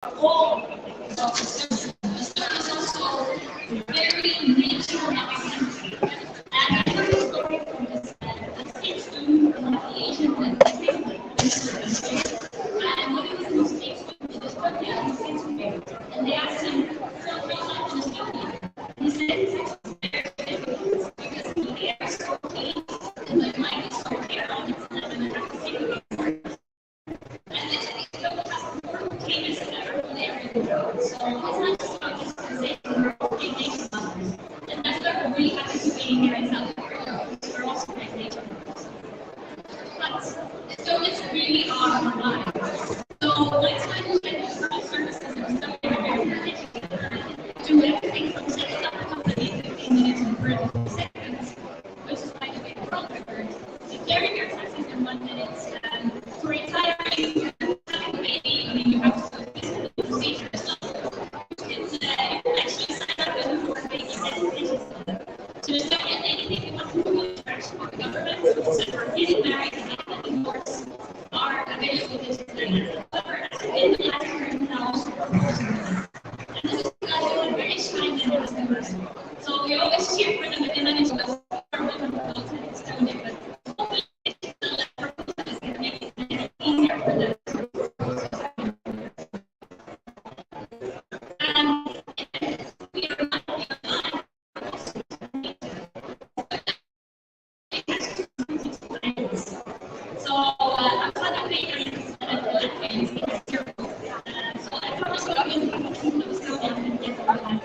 whole system is also very nature oriented. And I think it's very important that the states do the Asian and the states and what it was in the states do in this study, the states do. And they asked him, so what happened in the study? He said it's actually very difficult because the air is so clean and the mind is so clear all the time and I have to take it. And literally, the has more containers than ever when they're in the road. So it's not just about digitalization or taking numbers. And that's why we're really happy to be here in South Korea. We're also very nature. But so it's really on our mind. So let's find the services and stuff that are very do everything from setting up a company in 15 minutes and 30 seconds, which is by the way the world record. Getting your taxes in 1 minute. For retiring, having a baby, I mean, you have to do this procedure. So it's actually sign up and for baby education. So if there is anything you want to do with the government, so for getting married and getting divorced, are available digitally. However, in the last year, we now also propose and this is because we were very kind in customers. So we always cheer for them and then it's just our women proposal is doing it. But hopefully it's the proposal is going to make it easier for them. And we are not the online so I'm glad that they are so I promise you I will keep those going and get them.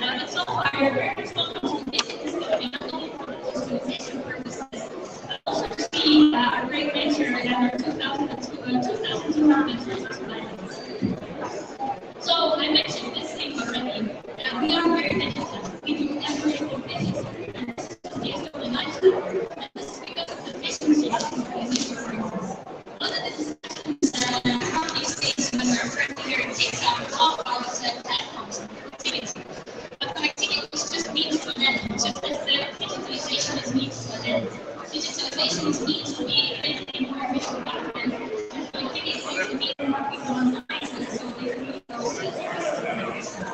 But so far, we're responsible this is going to be not only for digitalization purposes, but also to be a great venture in our 2002 plans. So I mentioned this thing already. We are very digital. We do everything digital. And this is just based on the lifestyle. And this is because of the efficiency of digitalization. One of the discussions from these days when we're working here, it takes out all our platforms and connectivity. But connectivity is just means to an end, just as the digitalization is means to an end. Digitalization is means to be anything more efficient back then. And connectivity is going to be more people online. And so they really go to maybe you know users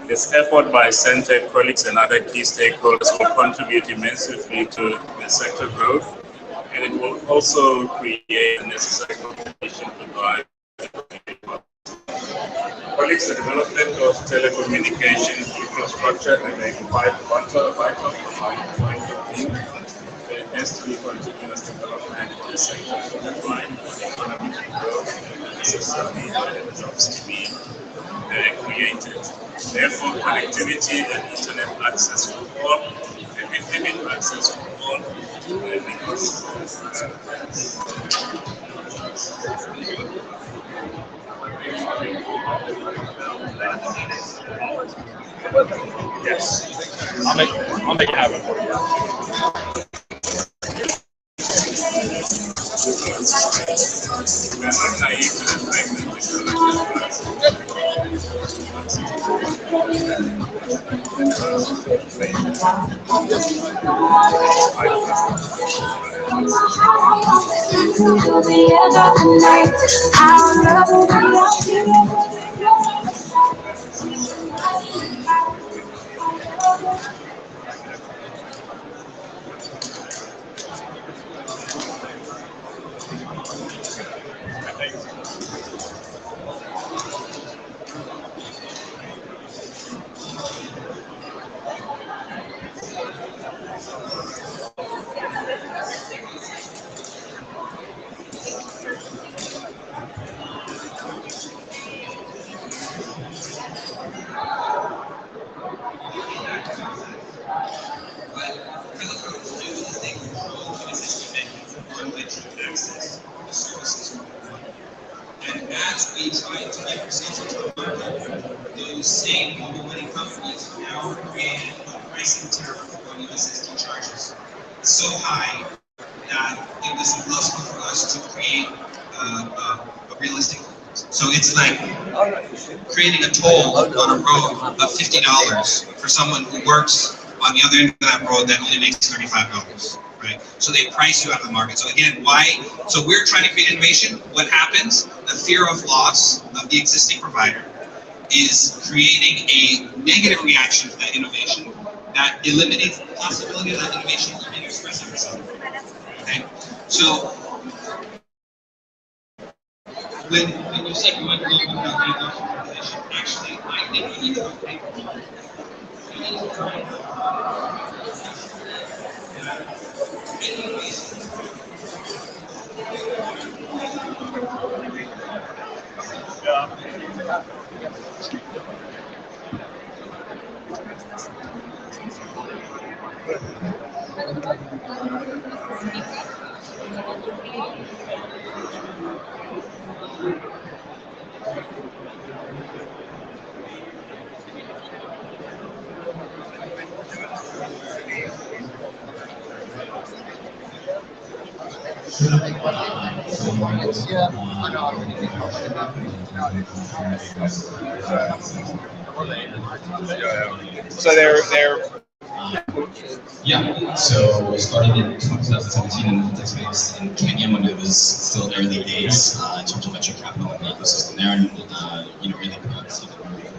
This effort by Centec colleagues and other key stakeholders will contribute immensely to the sector growth, and it will also create the necessary competition to drive colleagues. The development of telecommunication infrastructure remains vital from my point of view. There has to be continuous development in the sector to drive economic growth and necessarily the jobs to be created. Therefore, connectivity and internet access for all, and internet access for all, because yes, I'll make it happen for you. I'm naive to the fact that as we try to get ourselves into the market, those same mobile money companies now created a pricing tariff on USSD charges so high that it was impossible for us to create a realistic. So it's like creating a toll on a road of $50 for someone who works on the other end of that road that only makes $35, right? So they price you out of the market. So again, why? So we're trying to create innovation. What happens? The fear of loss of the existing provider is creating a negative reaction to that innovation that eliminates the possibility of that innovation even expressing itself. Okay? So when you say you want to look at the adoption population, actually, I think you need to look at So they're Yeah, so we started in 2017 in the space in Kenya when it was still early days in terms of venture capital and the ecosystem there, and really proud to see the growth in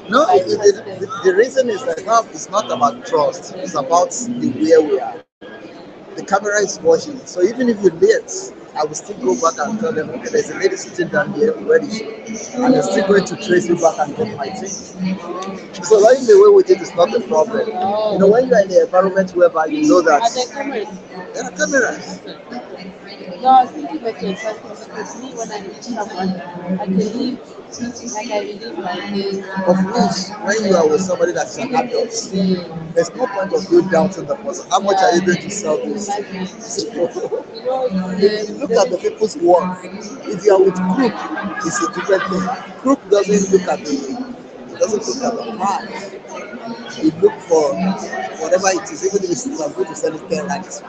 No, the reason is that it's not about trust. It's about the where we are. The camera is watching. So even if you're late, I will still go back and tell them, okay, there's a lady sitting down here, where is she? And they're still going to trace me back and get my things. So running away with it is not a problem. You know, when you're in the environment whereby you know that there are cameras. No, I was thinking that you're talking because me, when I meet someone, I believe, like I believe my name. Of course, when you are with somebody that's an adult, there's no point of you doubting the person. How much are you going to sell this? You know, Look at the people's work. If you are with group, it's a different thing. Group doesn't look at the price. You look for whatever it is, even if it's I'm going to sell it 10 lakhs.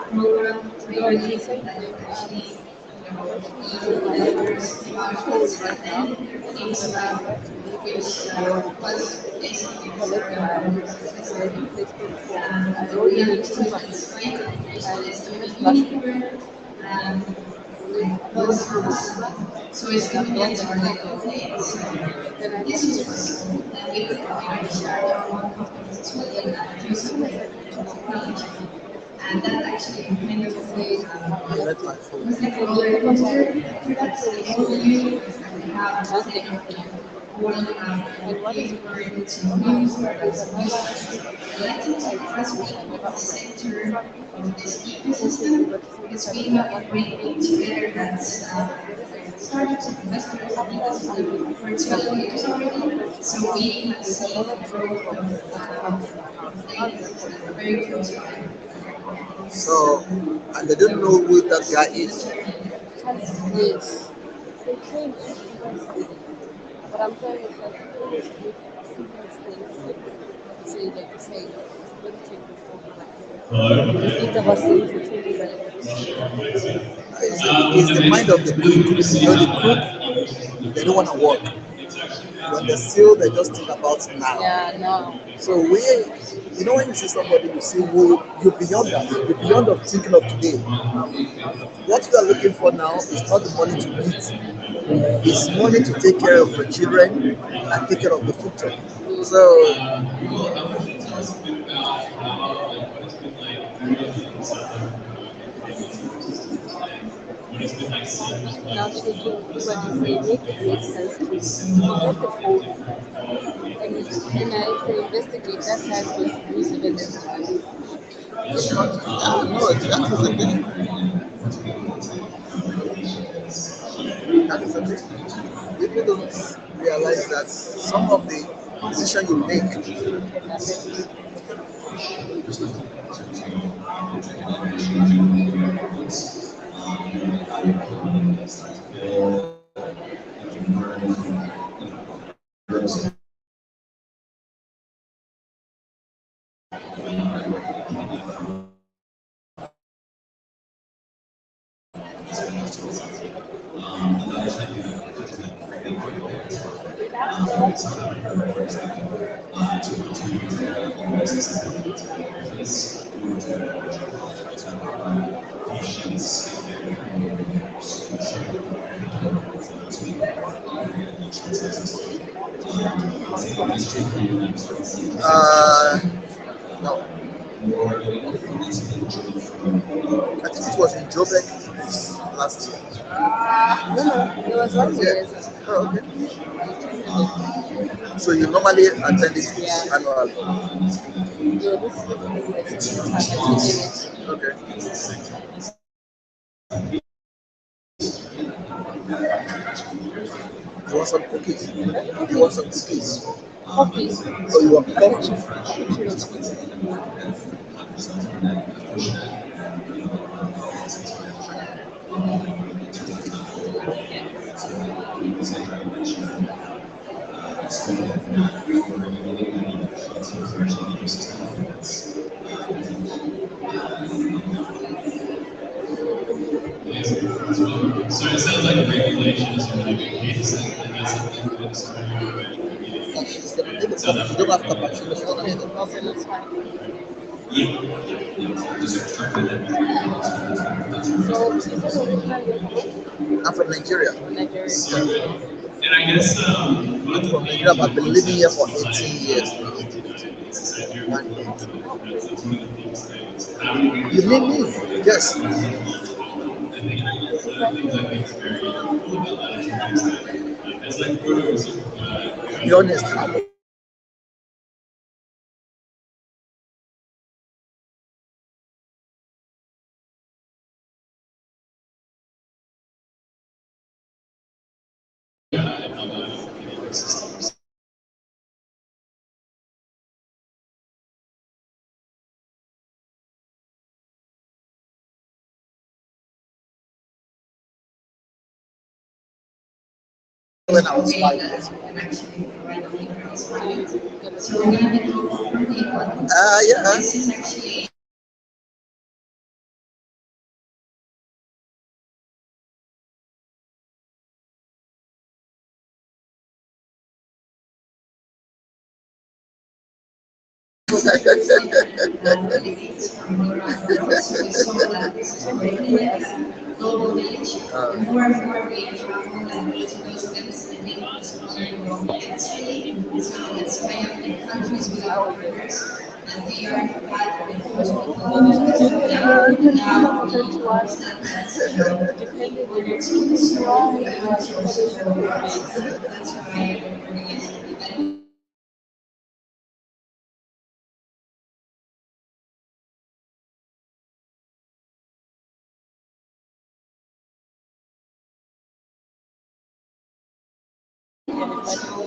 So it's coming in to like, okay, so this is that we could share our confidence to and that actually kind of say I let my phone. have nothing. And what is important to use as elected to present the center of this ecosystem is we are bringing together that started to investors for 12 years already. So we have seen the growth of very close by. So, and they don't know who that guy is. Yes. They change but I'm trying to say like the same. It's the mind of the group. You know, the group, they don't want to work. When they're still, they just think about now. Yeah, no. So when you see somebody, you see who you're beyond that. You're beyond of thinking of today. What you are looking for now is not the money to eat. It's money to take care of your children and take care of the future. So Now taking what you say makes sense to forget the phone and I say investigate that has been abusive in this time. No, that is a thing. That is a thing. People don't realize that some of the decisions you make. Uh, no, I think it was in Joburg last year. No, it was last Yeah. year. Oh, okay. So you normally attend it Yeah. annually. Yeah, this is the 16th time I'm taking it. Okay. You want some cookies? You want some cookies? Coffee. So you want coffee? So it sounds like regulation is a really big piece, and that's something that is You don't have capacity for it. Okay, that's fine. So, you said originally you're from I'm from Nigeria. Nigeria. and I guess I'm from Nigeria, but I've been living here for 18 years. You mean me? Yes. Be honest. When I was 5 years. Yeah. Global village. More and more we travel and go to those events and meet it's really inspired in countries without borders and we are part of the that's why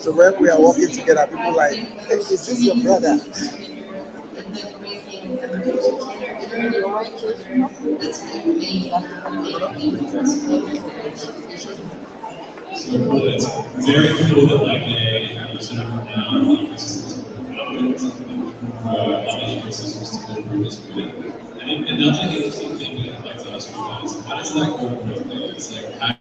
So when we are working together, people like, hey, is this your brother? it's very cool that like they have a sort of and another interesting thing that I'd like to ask you guys, how does that go with it's like how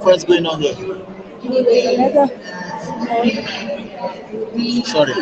what's going on here? Another Sorry.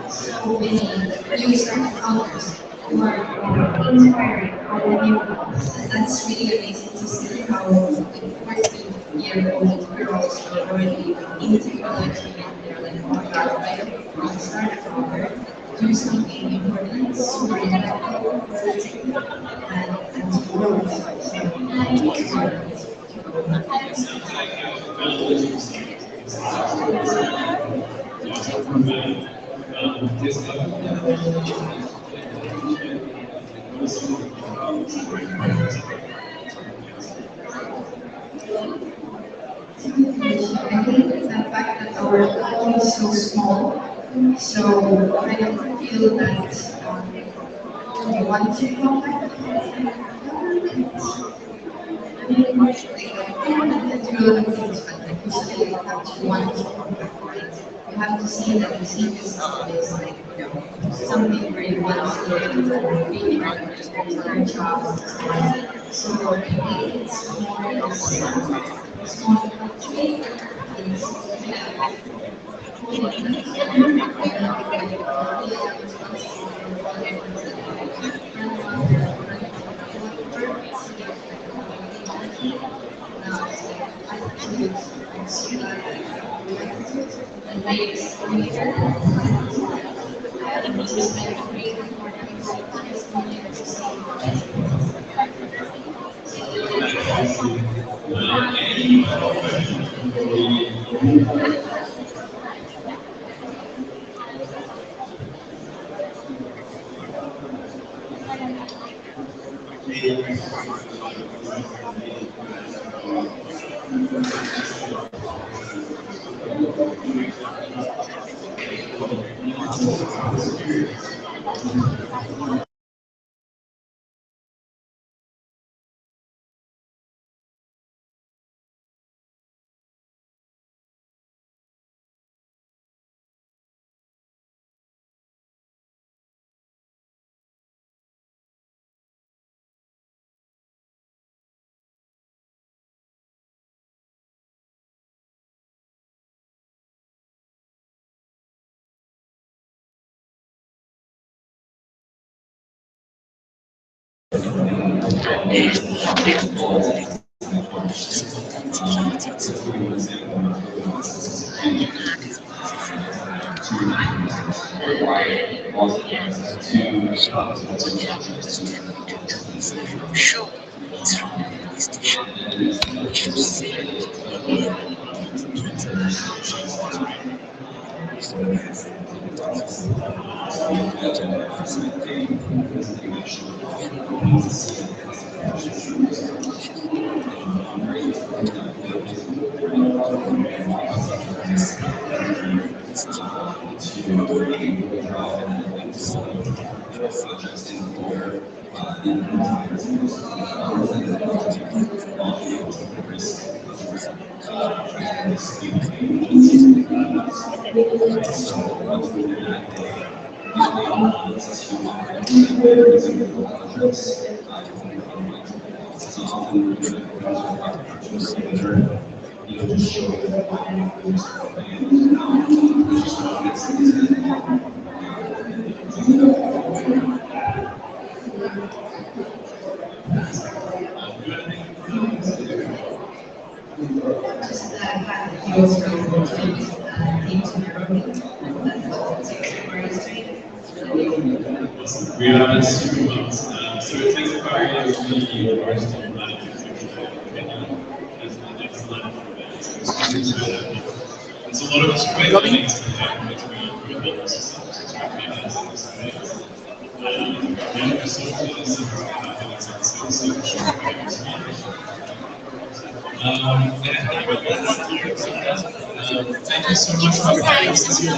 so many user encounters who are inspiring our new ones. And that's really amazing to see how 14-year-old girls are already in technology and they're like, oh my god, I can start a founder, do something important, super impactful, and to grow. I think it's the fact that our country is so small, so I don't feel that we want to come back. You have to see that the serious is like, something where you want to really for a job. So I think it's more small country. We are super months, so it takes a very long to be university of management as an excellent and so a lot of us are waiting which we build our systems to recognize in this space. And resources thank you so much for having us here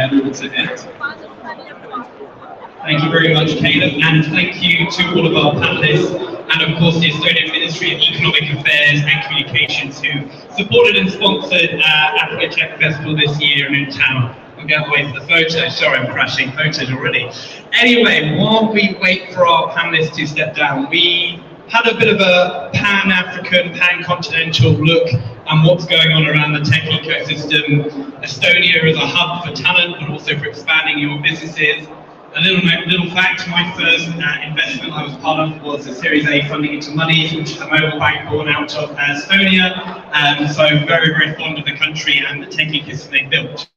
hand over to Ed. Thank you very much, Caleb, and thank you to all of our panelists, and of course the Estonian Ministry of Economic Affairs and Communications who supported and sponsored Africa Tech Festival this year in Int'L. We'll get away for the photos. Sorry, I'm crashing photos already. Anyway, while we wait for our panelists to step down, we had a bit of a pan-African, pan-continental look and what's going on around the tech ecosystem. Estonia is a hub for talent, but also for expanding your businesses. A little fact, my first investment I was part of was a Series A funding into Money, which is a mobile bank born out of Estonia. So very, very fond of the country and the tech ecosystem they built.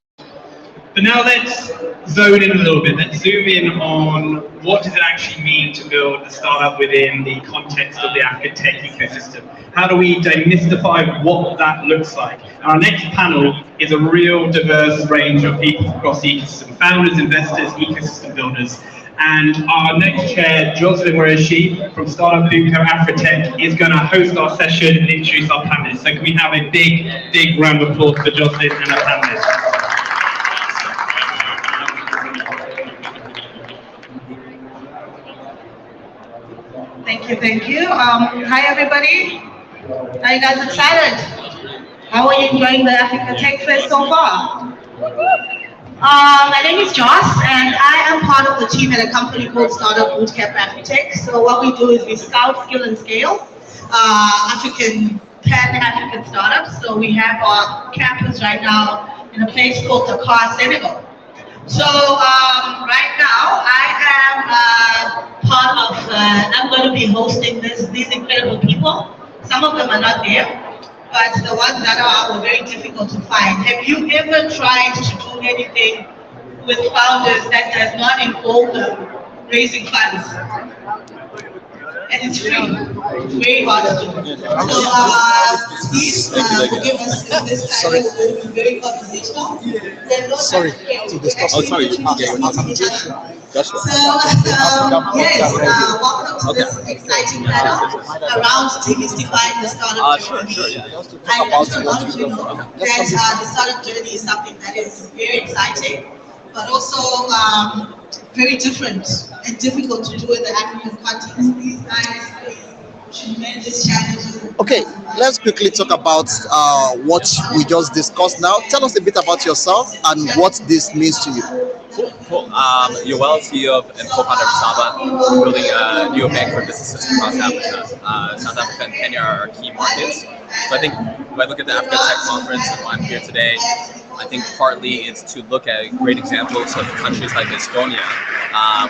But now let's zone in a little bit. Let's zoom in on what does it actually mean to build a startup within the context of the African tech ecosystem. How do we demystify what that looks like? Our next panel is a real diverse range of people across the ecosystem, founders, investors, ecosystem builders. And our next chair, Jocelyn Moreshi from Startup Bootcamp Afrotech, is going to host our session and introduce our panelists. So can we have a big, big round of applause for Jocelyn and our panelists? Thank you. Hi everybody. Are you guys excited? How are you enjoying the Africa Tech Fest so far? My name is Joss, and I am part of the team at a company called Startup Bootcamp Afrotech. So what we do is we scout, skill, and scale Pan-African startups. So we have our campus right now in a place called Dakar, Senegal. So right now I am I'm going to be hosting these incredible people. Some of them are not there, but the ones that are were very difficult to find. Have you ever tried to do anything with founders that does not involve them raising funds? And it's free. It's very hard to do. So please forgive us if this time will be very conversational. Sorry to discuss. Oh, sorry. Joshua. So yes, welcome to this exciting panel around demystifying the startup journey. I know a lot of you know that the startup journey is something that is very exciting, but also very different and difficult to do in the African context. These guys face tremendous challenges. Okay, let's quickly talk about what we just discussed now. Tell us a bit about yourself and what this means to you. Cool. Yoel, CEO and co-founder of Saba, building a new bank for businesses across Africa. South Africa and Kenya are our key markets. So I think if I look at the Africa Tech Conference and why I'm here today, I think partly it's to look at great examples of countries like Estonia,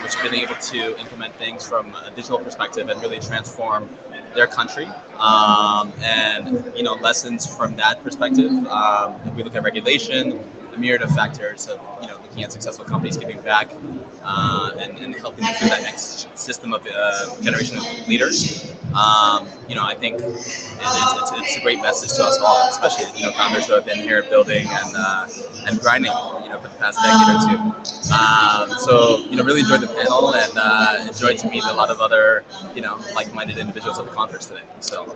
which have been able to implement things from a digital perspective and really transform their country. And lessons from that perspective. If we look at regulation, the myriad of factors of looking at successful companies giving back and helping through that next system of generation of leaders. I think it's a great message to us all, especially founders who have been here building and grinding for the past decade or two. So really enjoyed the panel and enjoyed to meet a lot of other like-minded individuals at the conference today. So.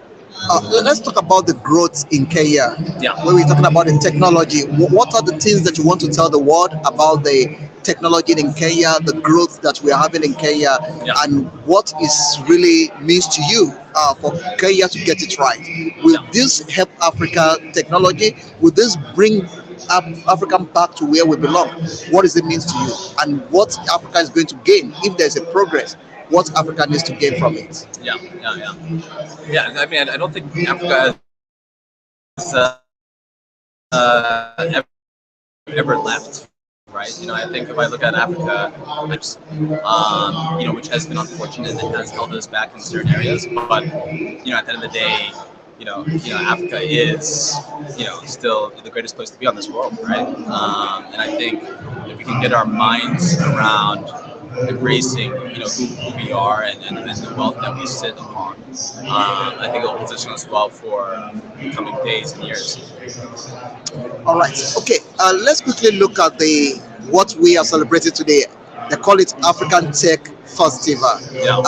Let's talk about the growth in Kenya. Yeah. When we're talking about the technology, what are the things that you want to tell the world about the technology in Kenya, the growth that we are having in Kenya, and what is really means to you for Kenya to get it right? Will this help Africa technology? Will this bring Africa back to where we belong? What does it mean to you? And what Africa is going to gain if there's a progress? What Africa needs to gain from it? Yeah. I mean, I don't think Africa has ever left, right? I think if I look at Africa, which has been unfortunate and has held us back in certain areas, but at the end of the day, Africa is, still the greatest place to be on this world, right? And I think if we can get our minds around embracing, who we are and the wealth that we sit upon, I think it will position us well for the coming days and years. All right. Okay. Let's quickly look at what we are celebrating today. They call it African Tech Festival. Yeah.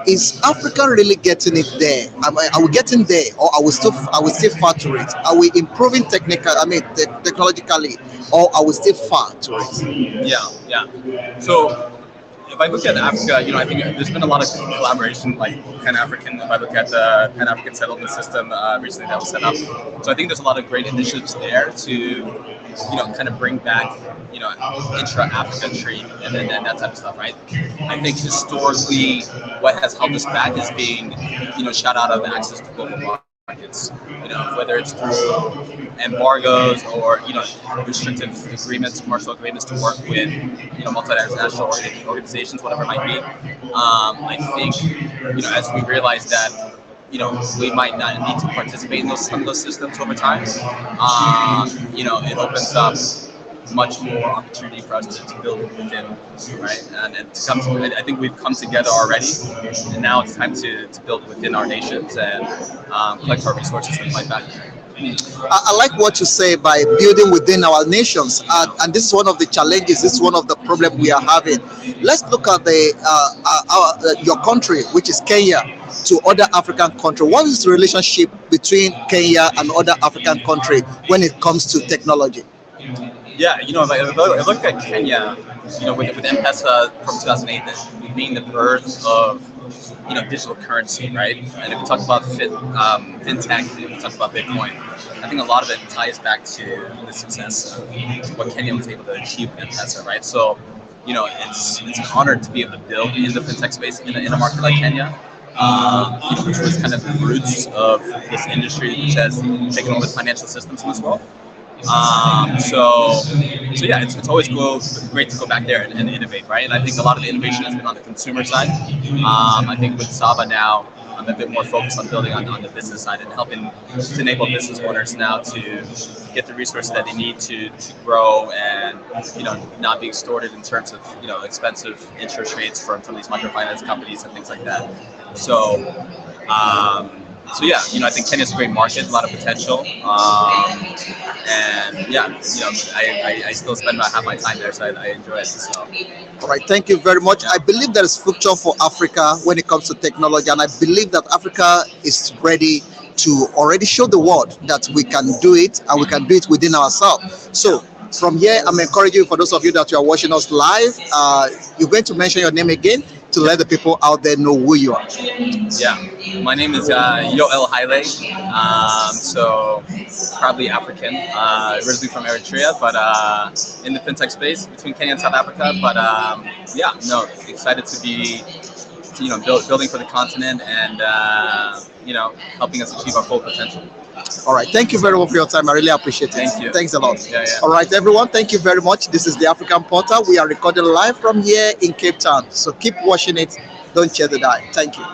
Is Africa really getting it there? Are we getting there, or are we still far to it? Are we improving technologically, or are we still far to it? Yeah. So if I look at Africa, I think there's been a lot of collaboration, like Pan-African. If I look at the Pan-African settlement system recently that was set up, so I think there's a lot of great initiatives there to, kind of bring back, intra-Africa trade and that type of stuff, right? I think historically, what has held us back is being, shut out of access to global markets, whether it's through embargoes or restrictive agreements, commercial agreements to work with multinational organizations, whatever it might be. I think as we realize that we might not need to participate in some of those systems over time, it opens up much more opportunity for us to build within, right? And I think we've come together already, and now it's time to build within our nations and collect our resources and fight back. I like what you say by building within our nations, and this is one of the challenges. This is one of the problems we are having. Let's look at your country, which is Kenya, to other African countries. What is the relationship between Kenya and other African countries when it comes to technology? Yeah, if I look at Kenya, with M-Pesa from 2008 being the birth of digital currency, right? And if we talk about fintech, if we talk about Bitcoin, I think a lot of it ties back to the success of what Kenya was able to achieve with M-Pesa, right? So, it's an honor to be able to build in the fintech space in a market like Kenya, which was kind of the roots of this industry, which has taken over the financial systems in this world. So yeah, it's always great to go back there and innovate, right? And I think a lot of the innovation has been on the consumer side. I think with Saba now, I'm a bit more focused on building on the business side and helping to enable business owners now to get the resources that they need to grow and not be extorted in terms of expensive interest rates from some of these microfinance companies and things like that. So yeah, I think Kenya's a great market, a lot of potential, and yeah, I still spend about half my time there, so I enjoy it. So. All right, thank you very much. I believe there is future for Africa when it comes to technology, and I believe that Africa is ready to already show the world that we can do it, and we can do it within ourselves. So from here, I'm encouraging you, for those of you that are watching us live, you're going to mention your name again to let the people out there know who you are. Yeah, my name is Int'L Haile, so probably African, originally from Eritrea, but in the fintech space between Kenya and South Africa. But excited to be building for the continent and helping us achieve our full potential. All right, thank you very much for your time. I really appreciate it. Thank you. Thanks a lot. Yeah. All right, everyone, thank you very much. This is the African Portal. We are recording live from here in Cape Town. So keep watching it. Don't share the die. Thank you.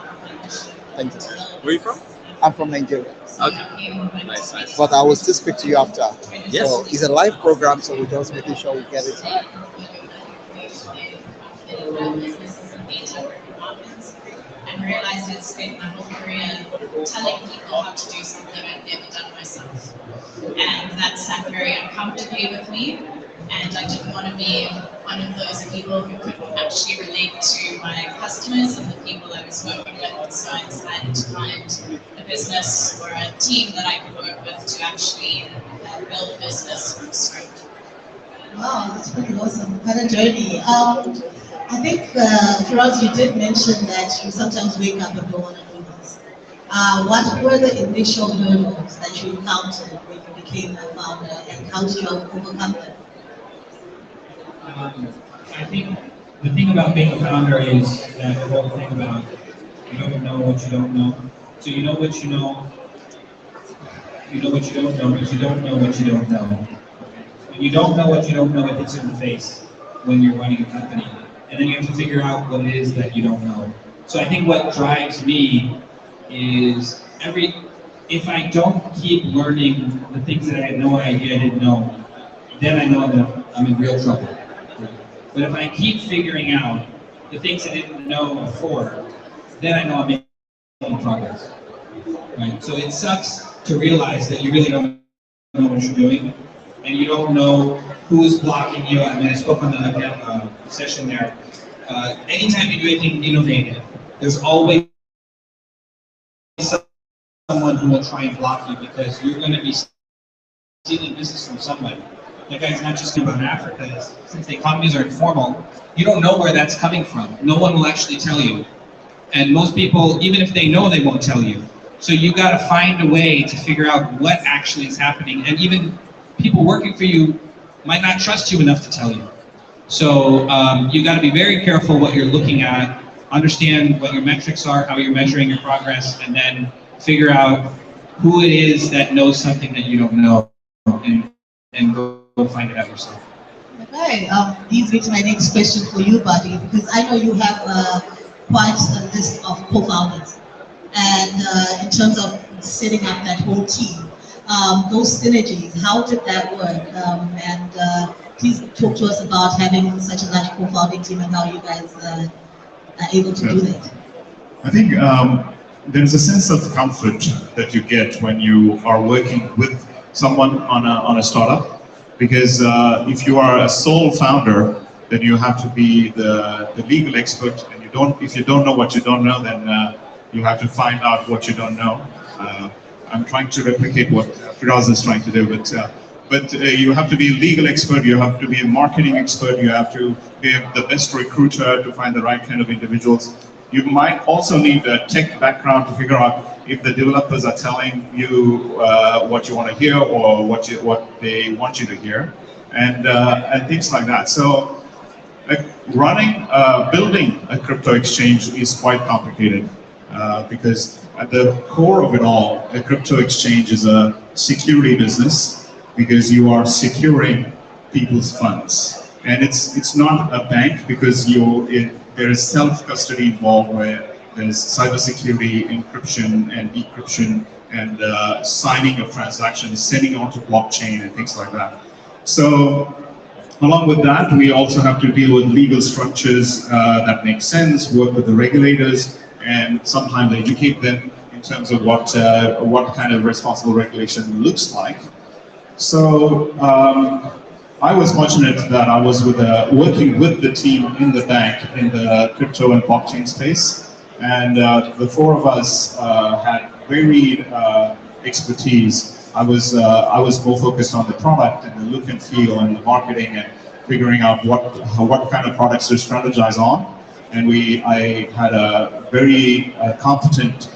Thank you. Where are you from? I'm from Nigeria. Okay. Nice. But I will still speak to you after. Yes. So it's a live program, so we're just making sure we get it. And realized I'd spent my whole career telling people how to do something I'd never done myself. And that sat very uncomfortably with me. And I didn't want to be one of those people who couldn't actually relate to my customers and the people I was working with. So I decided to find a business or a team that I could work with to actually build a business from scratch. Wow, that's pretty awesome. Quite a journey. I think, Firas, you did mention that you sometimes wake up and don't want to do this. What were the initial hurdles that you encountered when you became a founder, and how did you overcome them? I think the thing about being a founder is that whole thing about you don't know what you don't know. So you know what you know, you know what you don't know, but you don't know what you don't know. When you don't know what you don't know, it hits you in the face when you're running a company. And then you have to figure out what it is that you don't know. So I think what drives me is if I don't keep learning the things that I had no idea I didn't know, then I know that I'm in real trouble. But if I keep figuring out the things I didn't know before, then I know I'm making progress. Right? So it sucks to realize that you really don't know what you're doing, and you don't know who's blocking you. I mean, I spoke on the session there. Anytime you do anything innovative, there's always someone who will try and block you because you're going to be stealing business from somebody. That guy's not just about Africa. Since the economies are informal, you don't know where that's coming from. No one will actually tell you. And most people, even if they know, they won't tell you. So you got to find a way to figure out what actually is happening. And even people working for you might not trust you enough to tell you. So you got to be very careful what you're looking at, understand what your metrics are, how you're measuring your progress, and then figure out who it is that knows something that you don't know, and go find it out yourself. Okay, leads me to my next question for you, Buddy, because I know you have quite a list of co-founders, and in terms of setting up that whole team, those synergies, how did that work? And please talk to us about having such a large co-founding team and how you guys are able to do that. I think there's a sense of comfort that you get when you are working with someone on a startup, because if you are a sole founder, then you have to be the legal expert, and if you don't know what you don't know, then you have to find out what you don't know. I'm trying to replicate what Firaz is trying to do, but you have to be a legal expert, you have to be a marketing expert, you have to be the best recruiter to find the right kind of individuals. You might also need a tech background to figure out if the developers are telling you what you want to hear or what they want you to hear, and things like that. So, building a crypto exchange is quite complicated because at the core of it all, a crypto exchange is a security business because you are securing people's funds, and it's not a bank because there is self-custody involved where there's cybersecurity, encryption and decryption, and signing of transactions, sending onto blockchain and things like that. So along with that, we also have to deal with legal structures that make sense, work with the regulators, and sometimes educate them in terms of what kind of responsible regulation looks like. So I was fortunate that I was working with the team in the bank in the crypto and blockchain space, and the four of us had varied expertise. I was more focused on the product and the look and feel and the marketing and figuring out what kind of products to strategize on. And I had a very competent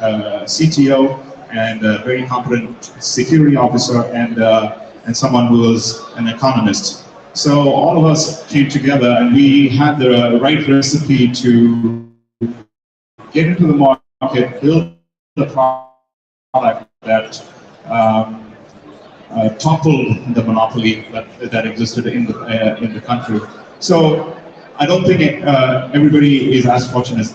CTO and a very competent security officer and someone who was an economist. So all of us came together and we had the right recipe to get into the market, build a product that toppled the monopoly that existed in the country. So I don't think everybody is as fortunate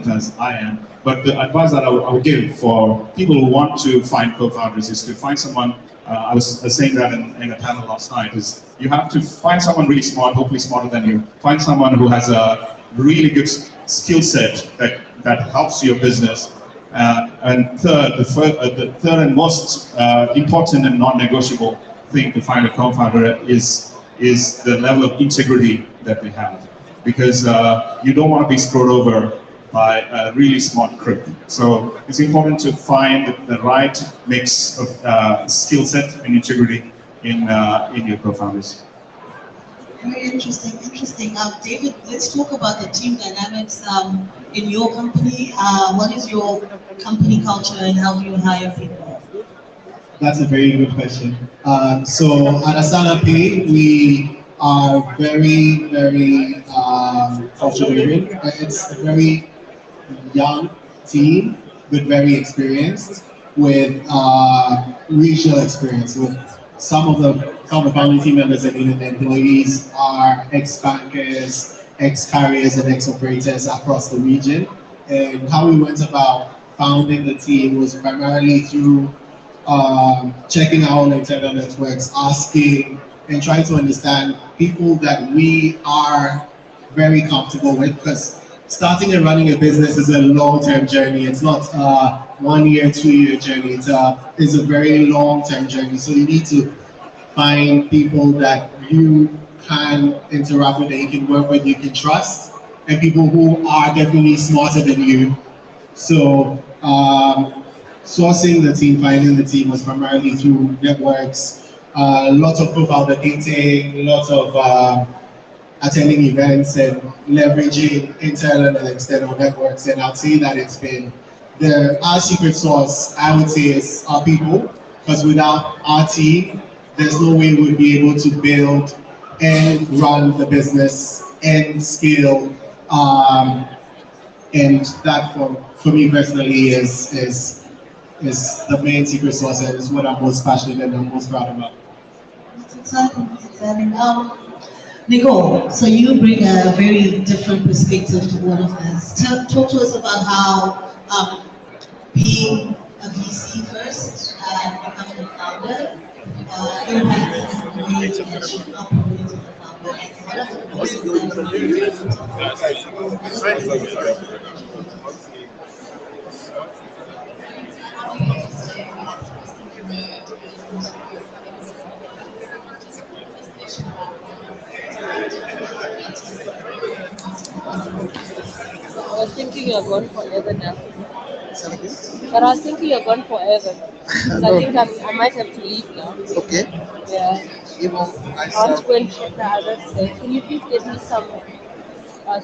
as I am, but the advice that I would give for people who want to find co-founders is to find someone. I was saying that in a panel last night, is you have to find someone really smart, hopefully smarter than you. Find someone who has a really good skill set that helps your business. And the third and most important and non-negotiable thing to find a co-founder is the level of integrity that they have, because you don't want to be screwed over by a really smart crook. So it's important to find the right mix of skill set and integrity in your co-founders. Very interesting. David, let's talk about the team dynamics in your company. What is your company culture and how do you hire people? That's a very good question. So at Asana Pay, we are very, very culture-driven. It's a very young team, but very experienced, with regional experience. With some of the founding team members and even the employees are ex-bankers, ex-carriers, and ex-operators across the region. And how we went about founding the team was primarily through checking our own internal networks, asking and trying to understand people that we are very comfortable with, because starting and running a business is a long-term journey. It's not a 1 year, 2 year journey. It's a very long-term journey. So you need to find people that you can interact with, that you can work with, you can trust, and people who are definitely smarter than you. So sourcing the team, finding the team was primarily through networks, lots of profile dating, lots of attending events and leveraging internal and external networks. And I'd say that it's been our secret sauce, I would say, is our people, because without our team, there's no way we'd be able to build and run the business and scale. And that for me personally is is the main secret sauce and it's what I'm most passionate and I'm most proud about. Exciting, exciting. Nicole, so you bring a very different perspective to all of this. Talk to us about how being a VC first and becoming a founder impacts the way that you operate as a founder. I was thinking you're gone forever now. But I was thinking you're gone forever. So I think I might have to leave now. Okay. Yeah. Even I want to go and check the other place. Can you please get me some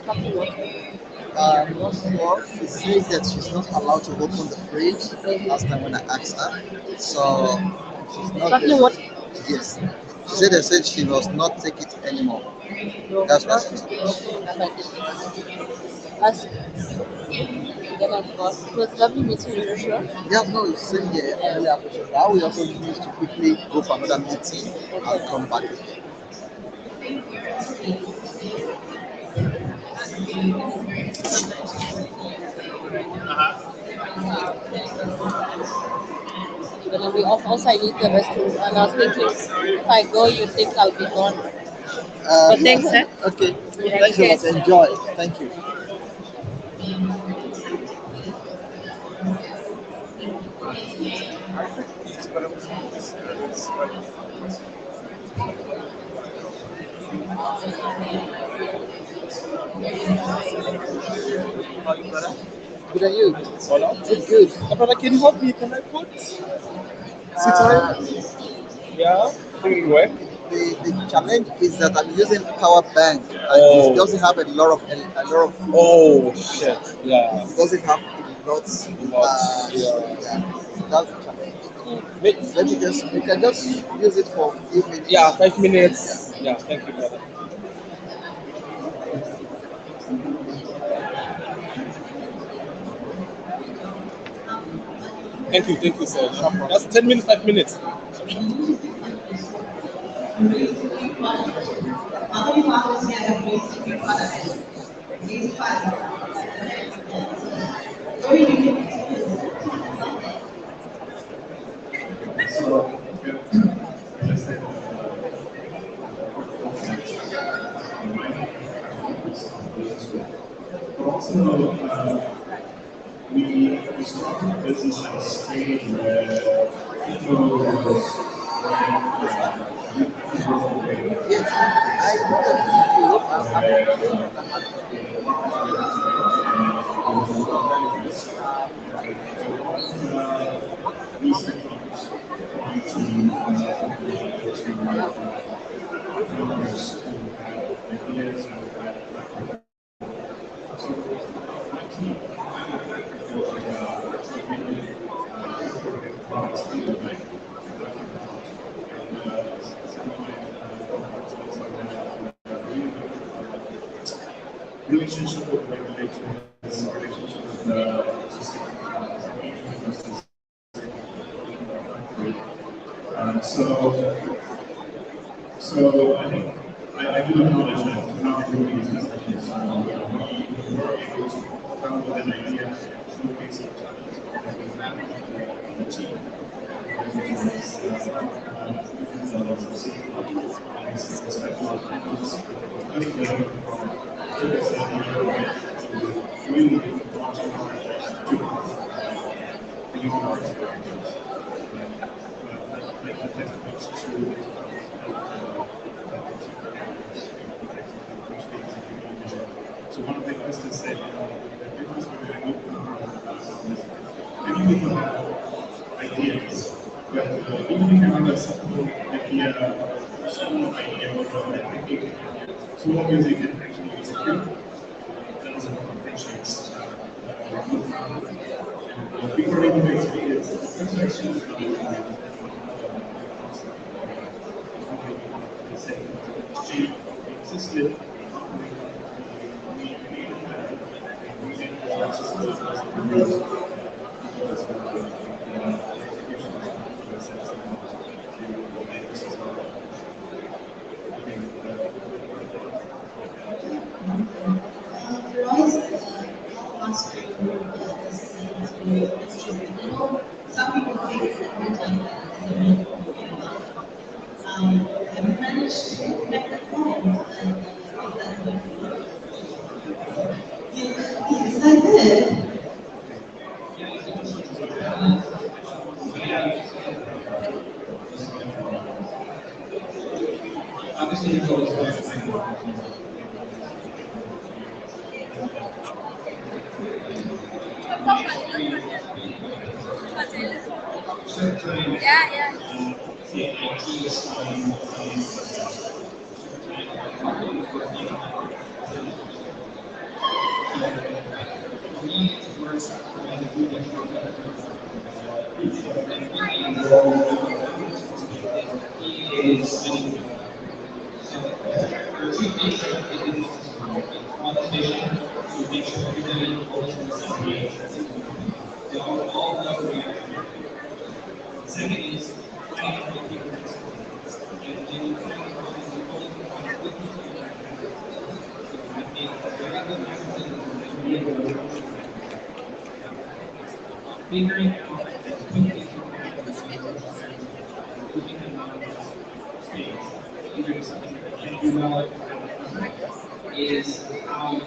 coffee water? not sure. She says that she's not allowed to open the fridge last time when I asked her. So she's not. Coffee water? Yes. She said she does not take it anymore. No, That's what not she said. That's then I forgot. It was lovely meeting you, Joshua. Yeah, no, it's same here. I really appreciate it. I will also use to quickly go for another meeting and come back. Gonna be off also I need the restroom and I was thinking if I go you think I'll be gone. But thanks, eh? Okay. Yeah, Thanks so much. okay. Enjoy. Thank you. Good are you? Good, good. Brother, can you help me? Can I put Uh, Yeah, think it work. the challenge is that I'm using power bank and Oh. it doesn't have a lot of Oh shit! Yeah. it doesn't have lots yeah. That's the challenge. Let me just you can just use it for a few minutes. Yeah, 5 minutes. Yeah, thank you, brother. Thank you, sir. That's 10 minutes, 5 minutes. How many founders here have raised big products? Raised funds. Very unique experience. Also, we started business at a stage where people was Yes, I know that in Europe relationship with regulators, relationship with the so I think I do acknowledge that not everybody is business. We were able to come with an idea, showcase it, and we map the team. So one of the questions said, because we're going to open many people have ideas, but even if you have a simple idea, or thinking, so long as you can actually execute, that is what differentiates before even experience, existed. Have you managed to make that call? Yes, I did. Obviously, there's always one. Figuring out as quickly as something that can do well is how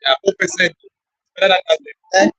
Yeah, 4%. Better than nothing. And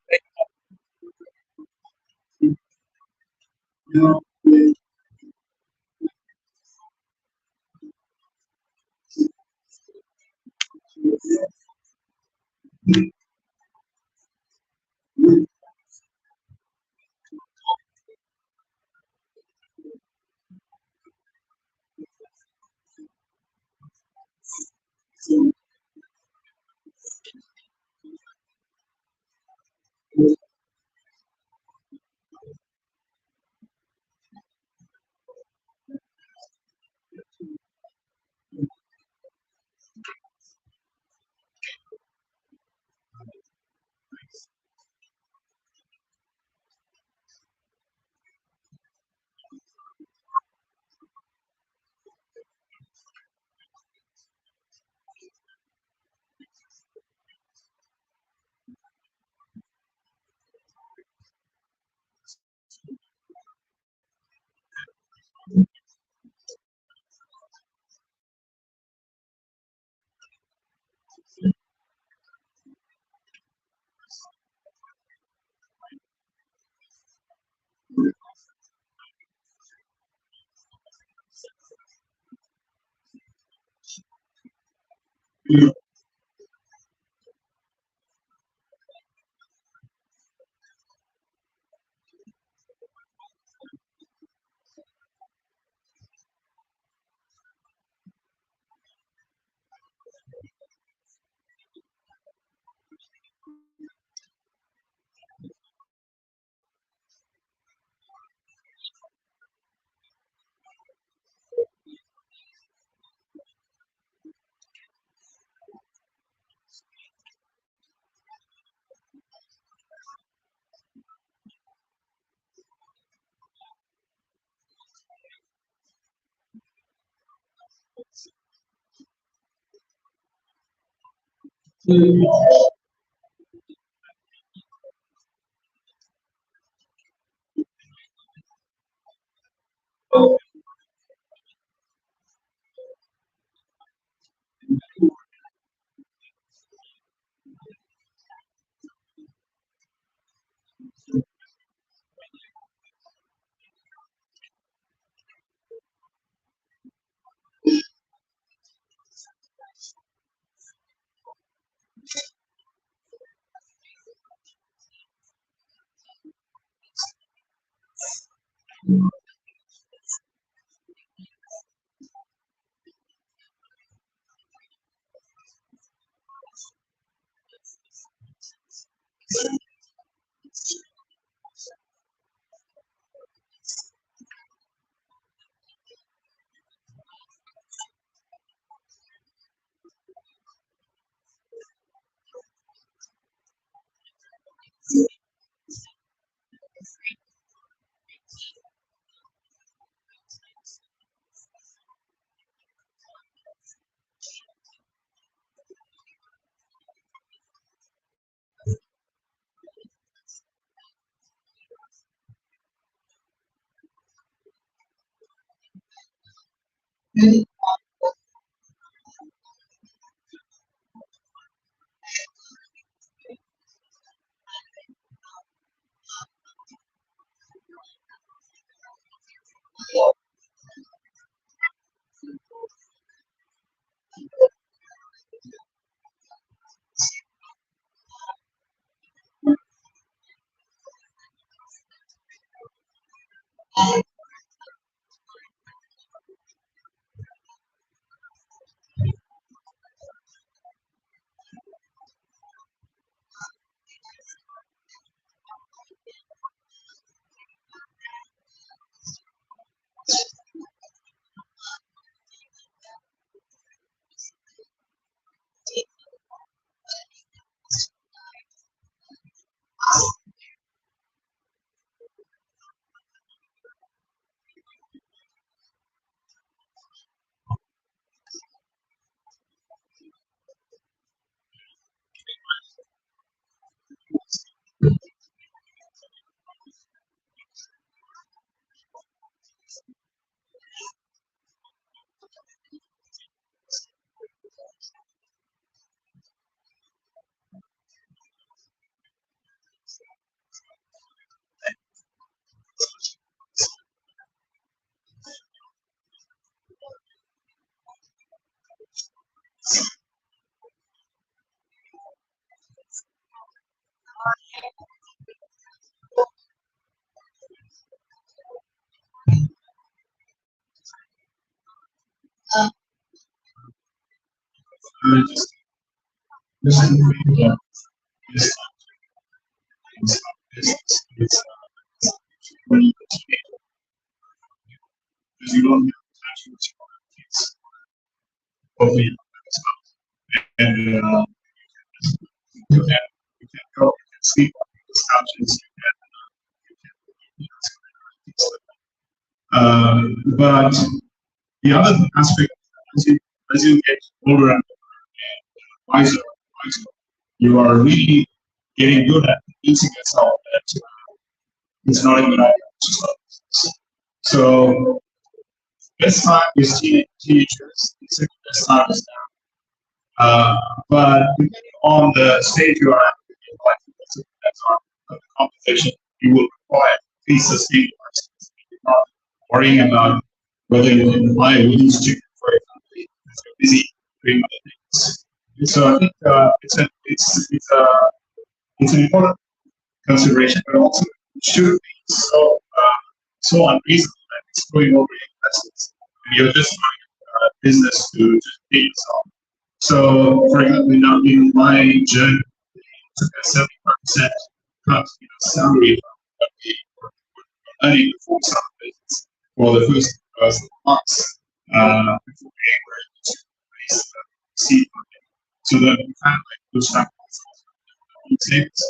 You don't have to touch and you can go, you can sleep on those couches, but the other aspect, as you get older and wiser, you are really getting good at convincing yourself that it's not a good idea to start business. So best time is teenagers, the best time is but depending on the stage you are at, that's the competition, you will require to be sustained. You're not worrying about whether you can buy a winning chicken for your family. You're busy doing other things. So I think it's an important consideration, but also it should be so unreasonable that it's going over your investments. And you're just running a business to just pay yourself. So, for example, now in my journey, it took a 75% cut salary from earning before some business for the first months before being able to raise the seed money. So that we kind of like push that on savings.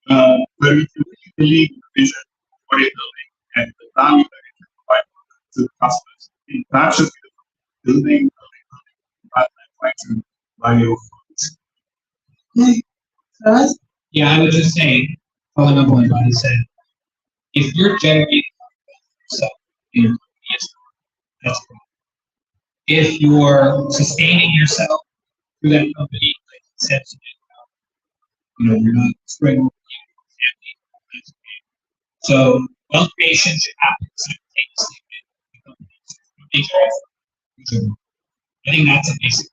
But if you really believe in the vision of what you're building and the value that it can provide to the customers, that should be the building like to buy your funds. Yeah, I would just say, following up on what he said, if you're generating yourself, yes, that's cool. If you're sustaining yourself through that company, like you said, you're not spreading. So wealth creation should happen simultaneously. I think that's a basic.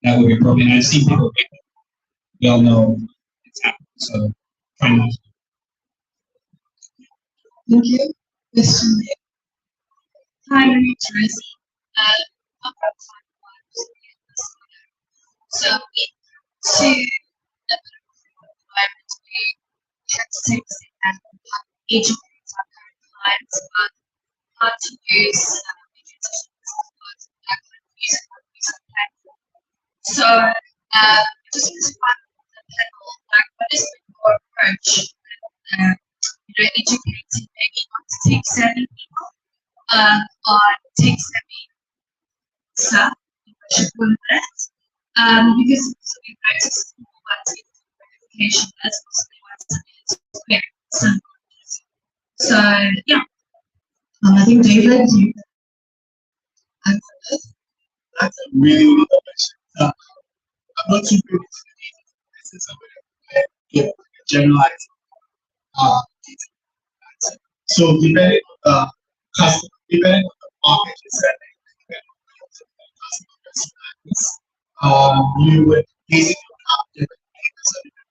That would be appropriate. I've seen people. We all know it's happening. So try not to. Thank you. Hi, my name is Tracy. So to environment, we had to take and educate our current clients on how to use music platform. So just as part of the panel, like what is your approach? Educating maybe not tech savvy people on tech savvy stuff. I should put that. Because we noticed what verification as well as so yeah. I think David, you that's a really good question. I'm not too good at this is a generalized so depending on the customer, depending on the market you're selling, you would basically have different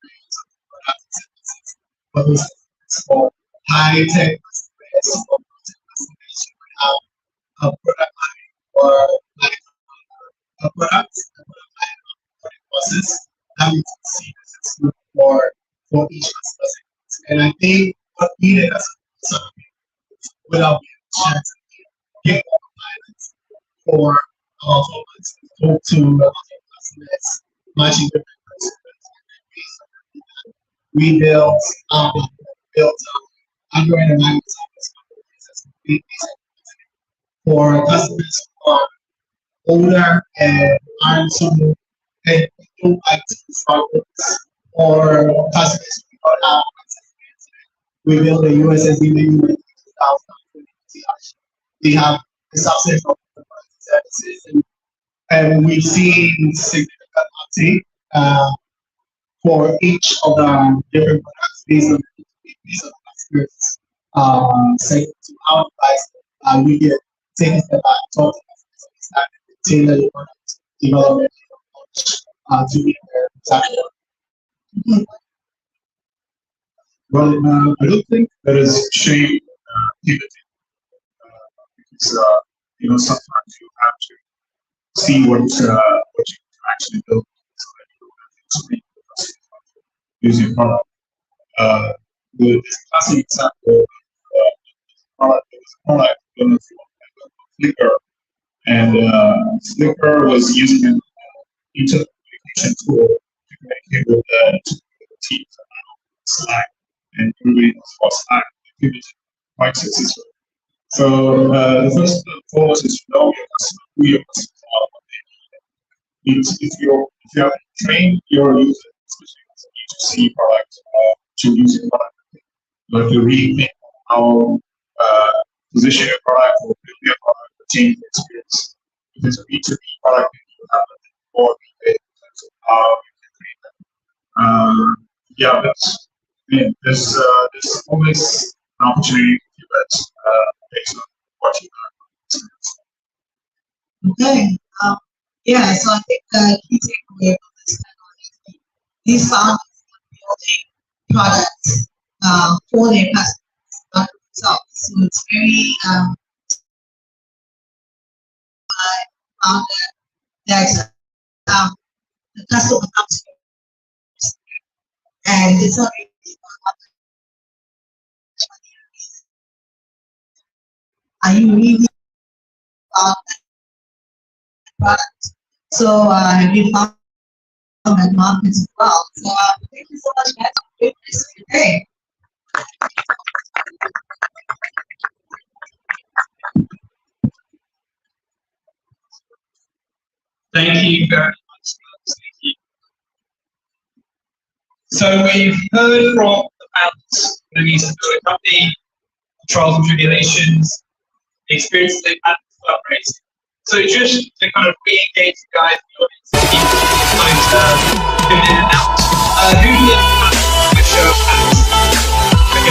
ways of products and services. Whether it's for high tech customers or customers you would have a product line or like a product process that we can see this is for each customer. And I think what needed us without being chance to get more clients for our clients to talk to customers, matching different customers. We built underwriting language for customers who are older and aren't so and don't like to start with or customers who don't have we built a USSD menu in 2020. We have a subset of services, and we've seen significant uptake for each of the different products based on customers' segment to our price. We get take a step back, talk to customers, tailor the product development to meet their target. Well, I don't think there is shame pivoting because sometimes you have to see what you can actually build so that you don't have to speak to the customer use your product. The classic example product was a product Flickr, and Flickr was using an Int'L communication tool to communicate with the teams around Slack, and everybody knows about Slack. They pivoted quite successfully. So the first and foremost is to know your customer, who your customers are, what they need. If you have trained your users, especially B2C product, to use your product, you have to rethink how position your product or build your product or change the experience. If it's a B2B product, you have more in terms of how you can create that. Yeah, there's always an opportunity to do that based on what you learn. Okay. Yeah, so I think the key takeaway from this panel is these founders are building products for their customers, not themselves. So it's very found that the customer comes first, and it's not really are you really found that product? So have you found that market as well? So thank you so much, guys, for doing this today. Thank you very much. Thank you. So we've heard from the founders who used to build a company, trials and tribulations, the experiences they've had with fundraising. So just to kind of re-engage you guys in the audience, in and out. Who did the show of hands? Okay, a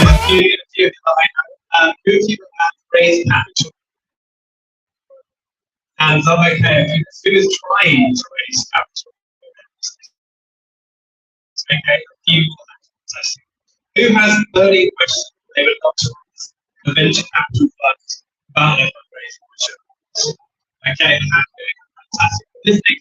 few of the line. Who of you have raised capital? Hands up, okay. Who is trying to raise capital? Okay, a few. Who has burning questions they would love to raise? The venture capital funds about their fundraising. Okay, fantastic. This next